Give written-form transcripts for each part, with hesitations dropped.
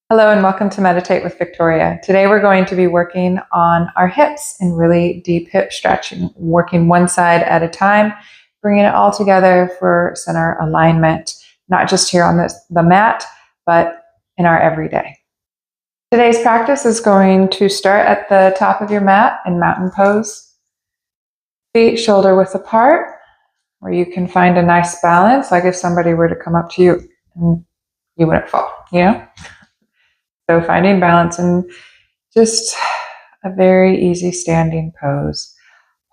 Hello and welcome to Meditate with Victoria. Today we're going to be working on our hips in really deep hip stretching, working one side at a time, bringing it all together for center alignment, not just here on the mat, but in our everyday. Today's practice is going to start at the top of your mat in mountain pose, feet shoulder width apart, where you can find a nice balance, like if somebody were to come up to you and you wouldn't fall, So finding balance and just a very easy standing pose.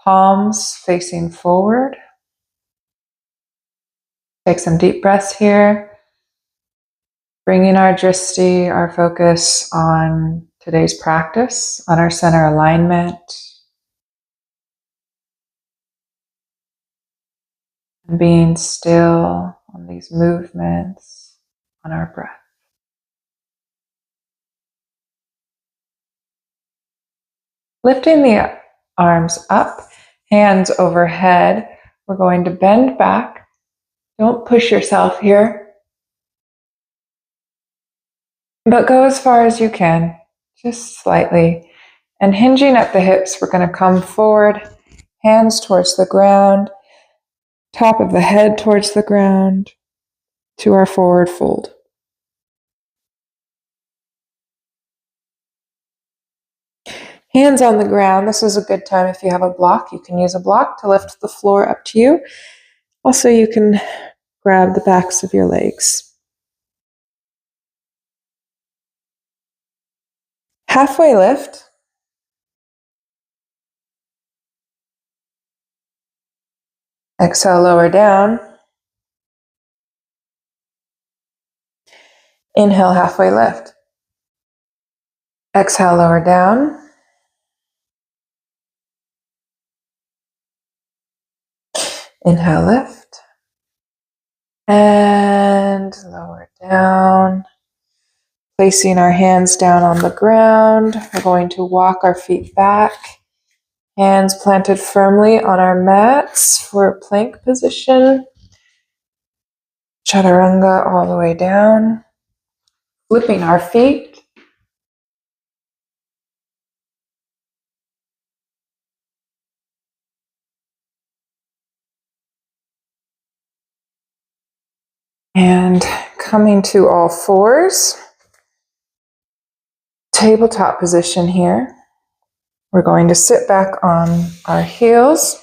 Palms facing forward. Take some deep breaths here. Bringing our drishti, our focus on today's practice, on our center alignment. And being still on these movements, on our breath. Lifting the arms up, hands overhead. We're going to bend back. Don't push yourself here, but go as far as you can, just slightly. And hinging at the hips, we're going to come forward, hands towards the ground, top of the head towards the ground, to our forward fold. Hands on the ground. This is a good time if you have a block. You can use a block to lift the floor up to you. Also, you can grab the backs of your legs. Halfway lift. Exhale, lower down. Inhale, halfway lift. Exhale, lower down. Inhale, lift. And lower down. Placing our hands down on the ground. We're going to walk our feet back. Hands planted firmly on our mats for plank position. Chaturanga all the way down. Flipping our feet. And coming to all fours. Tabletop position here. We're going to sit back on our heels.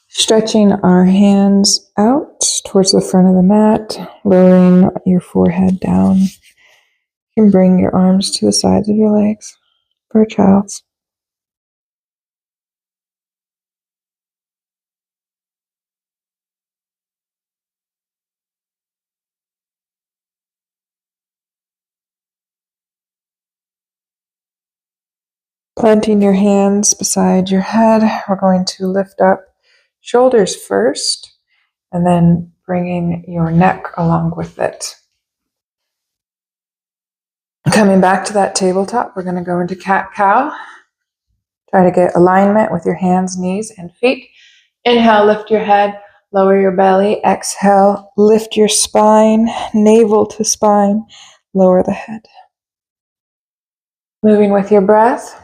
Stretching our hands out towards the front of the mat, lowering your forehead down. You can bring your arms to the sides of your legs for a child's. Planting your hands beside your head, we're going to lift up shoulders first, and then bringing your neck along with it. Coming back to that tabletop, we're going to go into cat-cow. Try to get alignment with your hands, knees, and feet. Inhale, lift your head, lower your belly. Exhale, lift your spine, navel to spine, lower the head. Moving with your breath.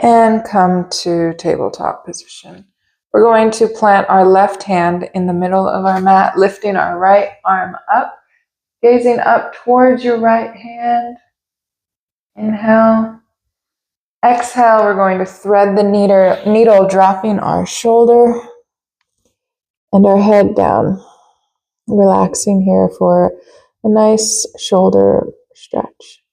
And come to tabletop position. We're going to plant our left hand in the middle of our mat, lifting our right arm up, gazing up towards your right hand. Inhale. Exhale, we're going to thread the needle, dropping our shoulder and our head down. Relaxing here for a nice shoulder stretch.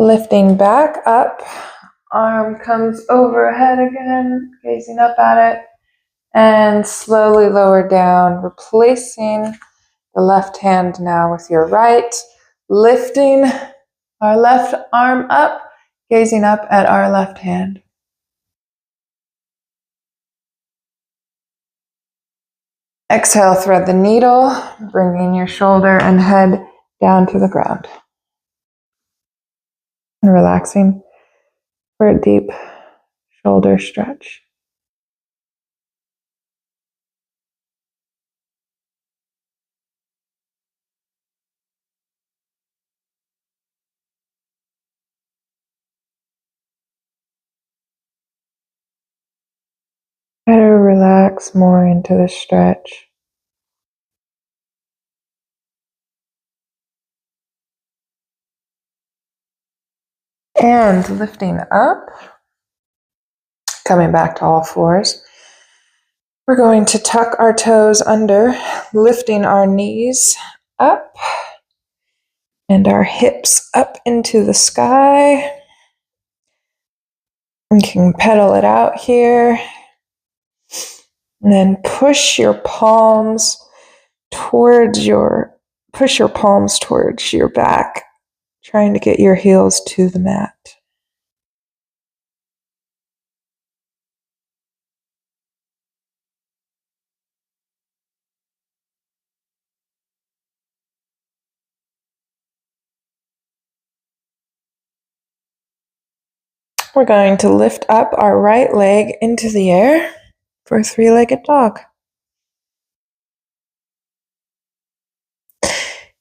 Lifting back up arm comes overhead again, gazing up at it, and slowly lower down, replacing the left hand now with your right, lifting our left arm up, gazing up at our left hand. Exhale, thread the needle, bringing your shoulder and head down to the ground. And relaxing for a deep shoulder stretch. Try to relax more into the stretch. And lifting up, coming back to all fours. We're going to tuck our toes under, lifting our knees up and our hips up into the sky. You can pedal it out here. And then push your palms towards your back, trying to get your heels to the mat. We're going to lift up our right leg into the air for a three-legged dog.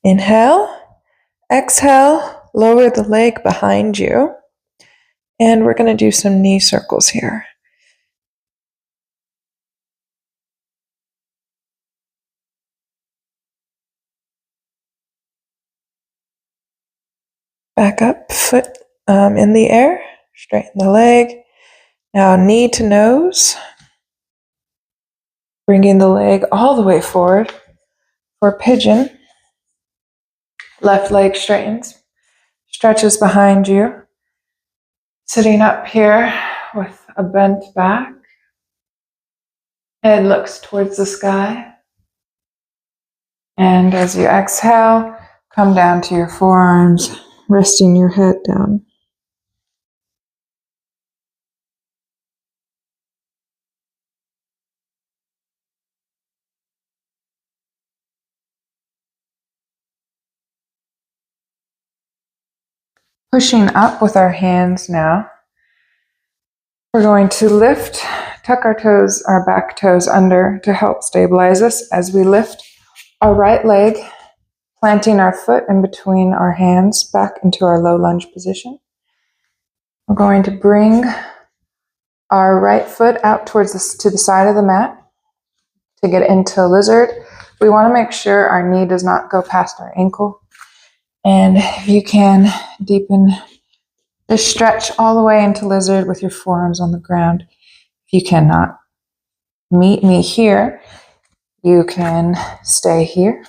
Inhale, exhale, lower the leg behind you. And we're going to do some knee circles here. Back up, foot in the air, straighten the leg. Now knee to nose, bringing the leg all the way forward for pigeon. Left leg straightens, stretches behind you. Sitting up here with a bent back. Head looks towards the sky. And as you exhale, come down to your forearms, resting your head down. Pushing up with our hands now. We're going to lift, tuck our toes, our back toes under to help stabilize us as we lift our right leg, planting our foot in between our hands back into our low lunge position. We're going to bring our right foot out to the side of the mat to get into lizard. We want to make sure our knee does not go past our ankle. And if you can, deepen the stretch all the way into lizard with your forearms on the ground. If you cannot meet me here, you can stay here.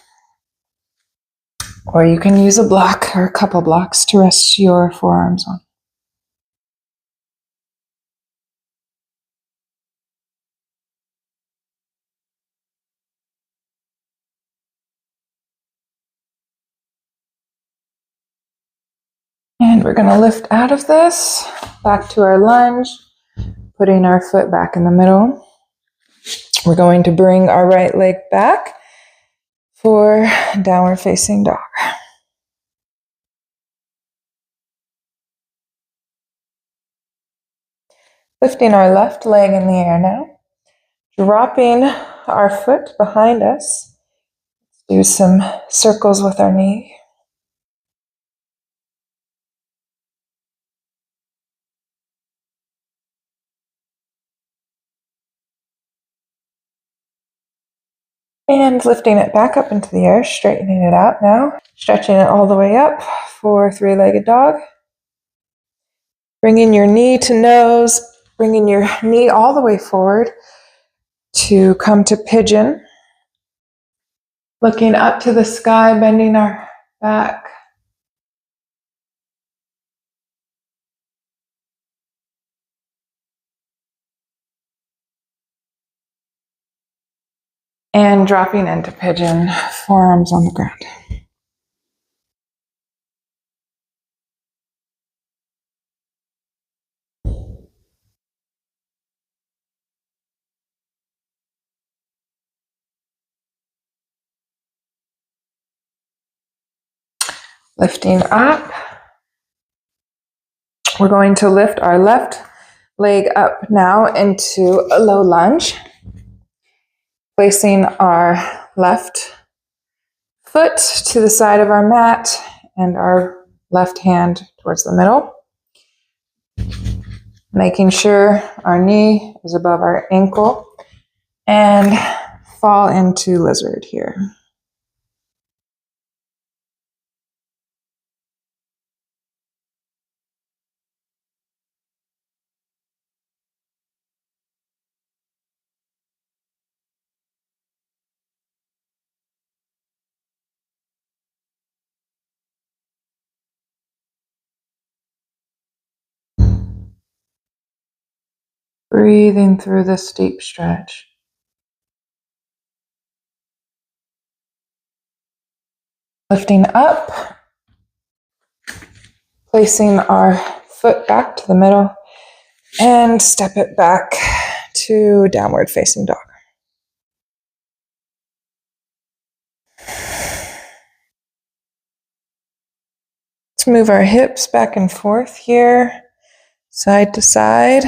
Or you can use a block or a couple blocks to rest your forearms on. And we're going to lift out of this, back to our lunge, putting our foot back in the middle. We're going to bring our right leg back for downward facing dog. Lifting our left leg in the air now, dropping our foot behind us. Do some circles with our knee. And lifting it back up into the air, straightening it out now. Stretching it all the way up for three-legged dog. Bringing your knee to nose, bringing your knee all the way forward to come to pigeon. Looking up to the sky, bending our back. And dropping into pigeon, forearms on the ground. Lifting up. We're going to lift our left leg up now into a low lunge, placing our left foot to the side of our mat and our left hand towards the middle, making sure our knee is above our ankle, and fall into lizard here. Breathing through this deep stretch. Lifting up, placing our foot back to the middle, and step it back to downward facing dog. Let's move our hips back and forth here, side to side.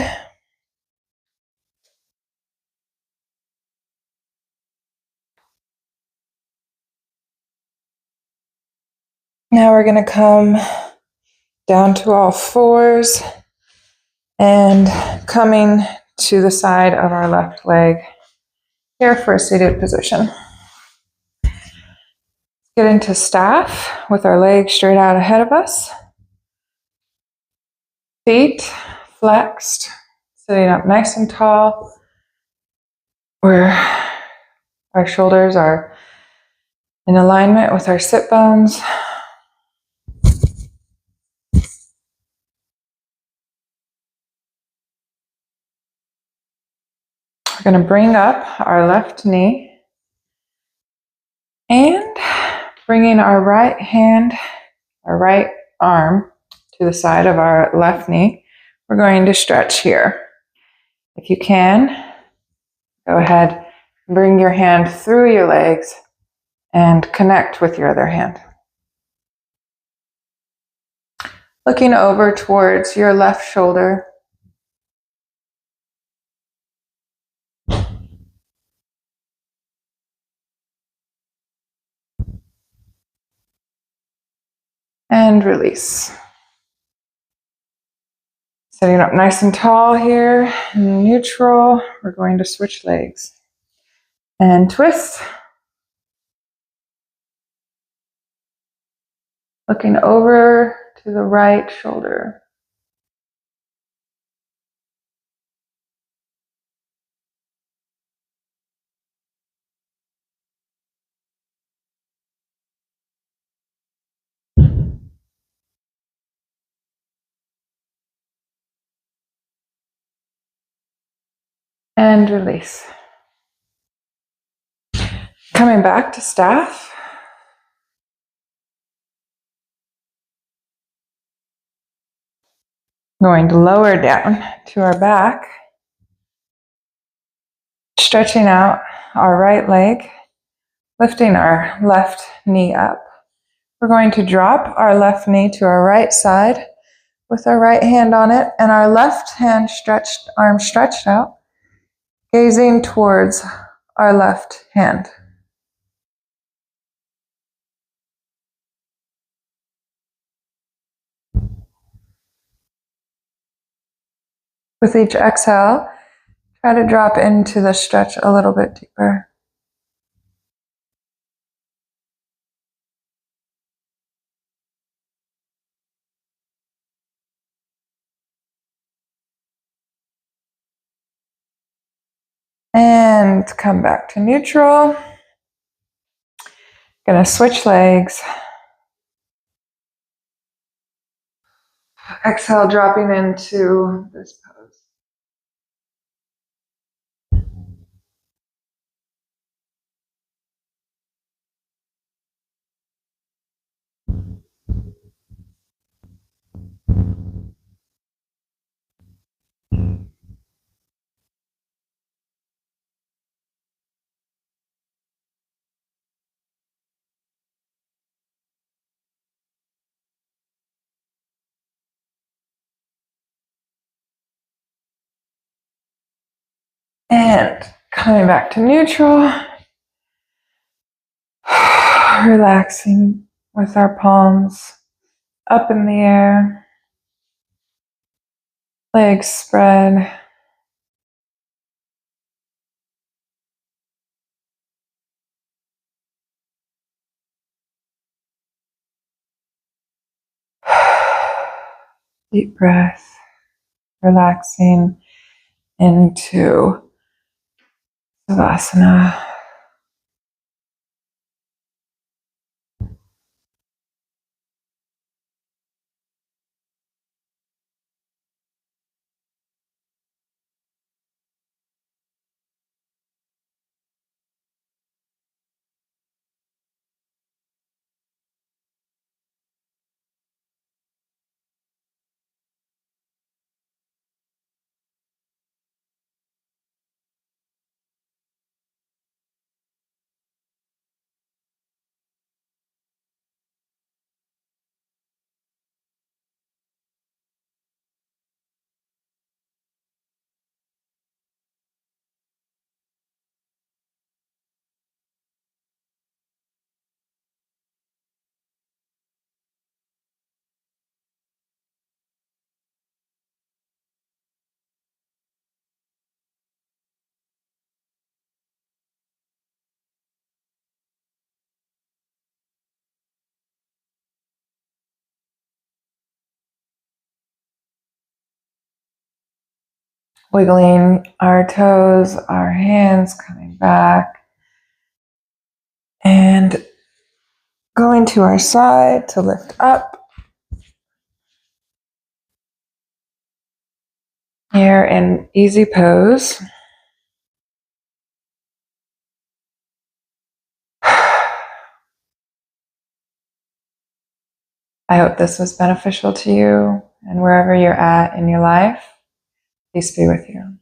Now we're going to come down to all fours and coming to the side of our left leg here for a seated position. Get into staff with our legs straight out ahead of us. Feet flexed, sitting up nice and tall, where our shoulders are in alignment with our sit bones. We're going to bring up our left knee and bringing our right hand, our right arm to the side of our left knee. We're going to stretch here. If you can, go ahead and bring your hand through your legs and connect with your other hand. Looking over towards your left shoulder. And release. Sitting up nice and tall here, in neutral. We're going to switch legs. And twist. Looking over to the right shoulder. And release. Coming back to staff. Going to lower down to our back. Stretching out our right leg. Lifting our left knee up. We're going to drop our left knee to our right side with our right hand on it and our left hand stretched, arm stretched out, gazing towards our left hand. With each exhale, try to drop into the stretch a little bit deeper. And come back to neutral. Gonna switch legs. Exhale, dropping into this pose. And coming back to neutral. Relaxing with our palms up in the air. Legs spread. Deep breath, relaxing into Savasana. Wiggling our toes, our hands coming back, and going to our side to lift up. Here in easy pose. I hope this was beneficial to you and wherever you're at in your life. Peace be with you.